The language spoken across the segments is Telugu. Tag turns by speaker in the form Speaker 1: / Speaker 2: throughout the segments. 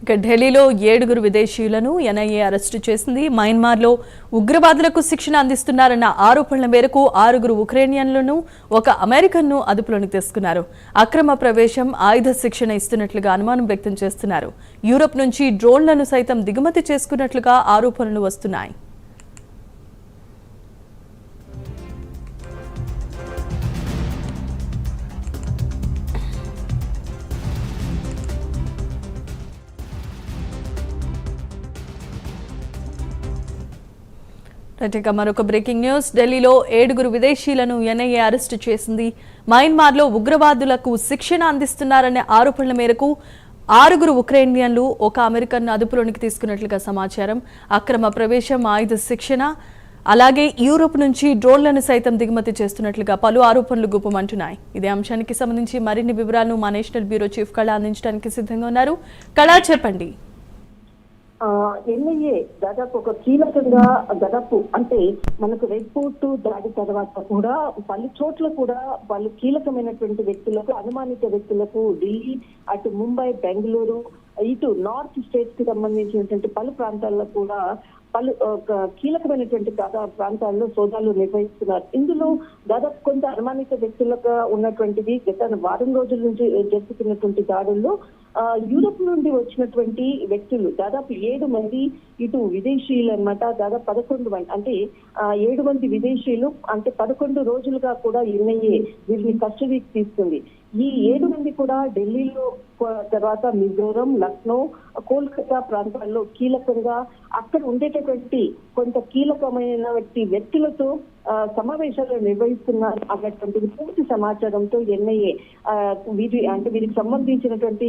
Speaker 1: ఇక ఢిల్లీలో 7 విదేశీయులను ఎన్ఐఏ అరెస్టు చేసింది. మయన్మార్లో ఉగ్రవాదులకు శిక్షణ అందిస్తున్నారన్న ఆరోపణల మేరకు 6 ఉక్రెయినియన్లను, 1 అమెరికన్ను అదుపులోకి తీసుకున్నారు. అక్రమ ప్రవేశం, ఆయుధ శిక్షణ ఇస్తున్నట్లుగా అనుమానం వ్యక్తం చేస్తున్నారు. యూరప్ నుంచి డ్రోన్లను సైతం దిగుమతి చేసుకున్నట్లుగా ఆరోపణలు వస్తున్నాయి. మరొక బ్రేకింగ్ న్యూస్. ఢిల్లీలో 7 విదేశీయులను ఎన్ఐఏ అరెస్టు చేసింది. మయన్మార్లో ఉగ్రవాదులకు శిక్షణ అందిస్తున్నారనే ఆరోపణల మేరకు 6 ఉక్రెయినియన్లు, 1 అమెరికన్ అదుపులోనికి తీసుకున్నట్లుగా సమాచారం. అక్రమ ప్రవేశం, ఆయుధ శిక్షణ, అలాగే యూరోప్ నుంచి డ్రోన్లను సైతం దిగుమతి చేస్తున్నట్లుగా పలు ఆరోపణలు గుప్పమంటున్నాయి. ఇదే అంశానికి సంబంధించి మరిన్ని వివరాలను మా నేషనల్ బ్యూరో చీఫ్ కళ అందించడానికి సిద్ధంగా ఉన్నారు. కళ, చెప్పండి.
Speaker 2: ఎన్ఐఏ దాదాపు ఒక కీలకంగా దాదాపు అంటే మనకు రెడ్ ఫోర్ట్ దాడి తర్వాత కూడా పలు చోట్ల కూడా వాళ్ళు కీలకమైనటువంటి వ్యక్తులకు, అనుమానిత వ్యక్తులకు ఢిల్లీ, అటు ముంబై, బెంగళూరు, ఇటు నార్త్ స్టేట్స్ కి సంబంధించినటువంటి పలు ప్రాంతాల్లో కూడా పలు కీలకమైనటువంటి ప్రాంతాల్లో సోదాలు నిర్వహిస్తున్నారు. ఇందులో దాదాపు కొంత అనుమానిత వ్యక్తులుగా ఉన్నటువంటిది గత వారం రోజుల నుంచి జరుపుతున్నటువంటి దాడుల్లో యూరోప్ నుండి వచ్చినటువంటి వ్యక్తులు దాదాపు 7 మంది ఇటు విదేశీయులు అన్నమాట. దాదాపు 11 మంది అంటే 7 మంది విదేశీయులు అంటే 11 రోజులుగా కూడా ఎన్ఐఏ వీరిని కస్టడీకి తీసుకుంది. ఈ 7 మంది కూడా ఢిల్లీలో, తర్వాత మిజోరం, లక్నో, కోల్కతా ప్రాంతాల్లో కీలకంగా అక్కడ ఉండేటటువంటి కొంత కీలకమైన వ్యక్తులతో సమావేశాలు నిర్వహిస్తున్నారు అన్నటువంటి పూర్తి సమాచారంతో ఎన్ఐఏ వీరికి సంబంధించినటువంటి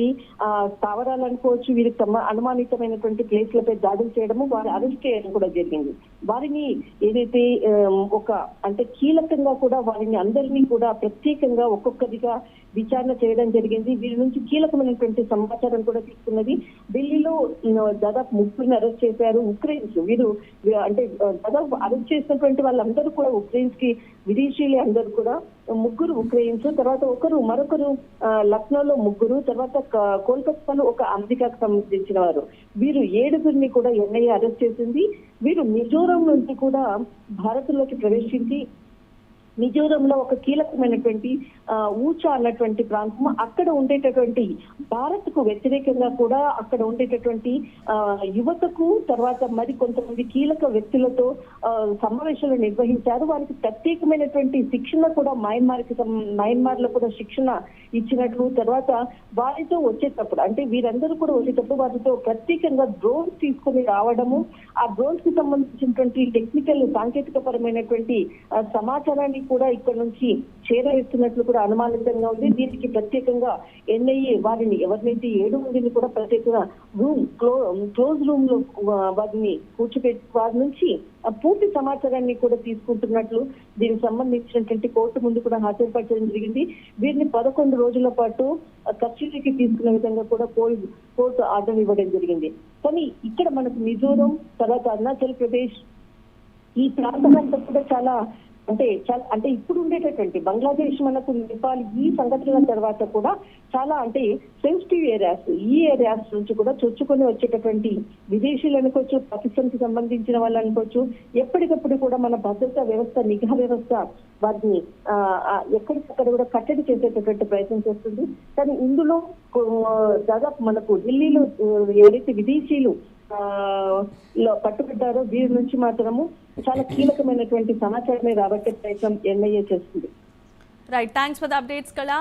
Speaker 2: స్థావరాలు అనుకోవచ్చు, వీరికి అనుమానితమైనటువంటి ప్లేస్లపై దాడులు చేయడము, వారి అరెస్ట్ చేయడం కూడా జరిగింది. వారిని ఏదైతే అంటే కీలకంగా కూడా వారిని అందరినీ కూడా ప్రత్యేకంగా ఒక్కొక్కరిగా విచారణ చేయడం జరిగింది. వీరి నుంచి కీలకమైనటువంటి సమాచారం కూడా తీసుకున్నది. ఢిల్లీలో దాదాపు 30 అరెస్ట్ చేశారు ఉక్రెయిన్స్. వీరు అంటే దాదాపు అరెస్ట్ చేసినటువంటి వాళ్ళందరూ కూడా ఉక్రెయిన్స్ కి విదేశీయులే. అందరూ కూడా 3 ఉక్రెయిన్స్, తర్వాత మరొకరు లక్నోలో 3, తర్వాత కోల్కతాలో 1 అమెరికాకు సంబంధించిన వారు. వీరు 7 కూడా ఎన్ఐఏ అరెస్ట్ చేసింది. వీరు మిజోరం నుంచి కూడా భారత్లోకి ప్రవేశించి మిజోరంలో ఒక కీలకమైనటువంటి ఊచా అన్నటువంటి ప్రాంతం, అక్కడ ఉండేటటువంటి భారత్ కు వ్యతిరేకంగా కూడా అక్కడ ఉండేటటువంటి యువతకు, తర్వాత మరి కొంతమంది కీలక వ్యక్తులతో సమావేశాలు నిర్వహించారు. వారికి ప్రత్యేకమైనటువంటి శిక్షణ కూడా మయన్మార్ లో కూడా శిక్షణ ఇచ్చినట్లు, తర్వాత వారితో వచ్చేటప్పుడు అంటే వీరందరూ కూడా వచ్చేటప్పుడు వారితో ప్రత్యేకంగా డ్రోన్స్ తీసుకుని రావడము, ఆ డ్రోన్స్ కి సంబంధించినటువంటి టెక్నికల్, సాంకేతిక పరమైనటువంటి సమాచారాన్ని కూడా ఇక్కడ నుంచి చేరవేస్తున్నట్లు కూడా అనుమానితంగా ఉంది. దీనికి ప్రత్యేకంగా ఎన్ఐఏ వారిని ఎవరినైతే 7 మందిని కూడా ప్రత్యేకంగా క్లోజ్ రూమ్ లో వారిని కూర్చోబెట్టి వారి నుంచి పూర్తి సమాచారాన్ని కూడా తీసుకుంటున్నట్లు దీనికి సంబంధించినటువంటి కోర్టు ముందు కూడా హాజరుపరచడం జరిగింది. వీరిని 11 రోజుల పాటు కస్టడీకి తీసుకునే విధంగా కూడా కోర్టు ఆర్డర్ ఇవ్వడం జరిగింది. కానీ ఇక్కడ మనకు మిజోరం, తర్వాత అరుణాచల్ ప్రదేశ్ ఈ ప్రాంతం కూడా చాలా అంటే ఇప్పుడు ఉండేటటువంటి బంగ్లాదేశ్, మనకు నేపాల్, ఈ సంఘటనల తర్వాత కూడా చాలా అంటే సెన్సిటివ్ ఏరియాస్, ఈ ఏరియాస్ నుంచి కూడా చొచ్చుకొని వచ్చేటటువంటి విదేశీయులు అనుకోవచ్చు, పాకిస్తాన్ కి సంబంధించిన వాళ్ళు అనుకోవచ్చు, ఎప్పటికప్పుడు కూడా మన భద్రతా వ్యవస్థ, నిఘా వ్యవస్థ వారిని ఎక్కడికక్కడ కూడా కట్టడి చేసేటటువంటి ప్రయత్నం చేస్తుంది. కానీ ఇందులో దాదాపు మనకు ఢిల్లీలో ఎవరైతే విదేశీయులు పట్టుబడ్డారో వీరి నుంచి మాత్రము చాలా కీలకమైనటువంటి సమాచారమే రాబట్టే ప్రయత్నం ఎన్ఐఏ చేస్తుంది.
Speaker 1: Right, thanks for the updates కళ.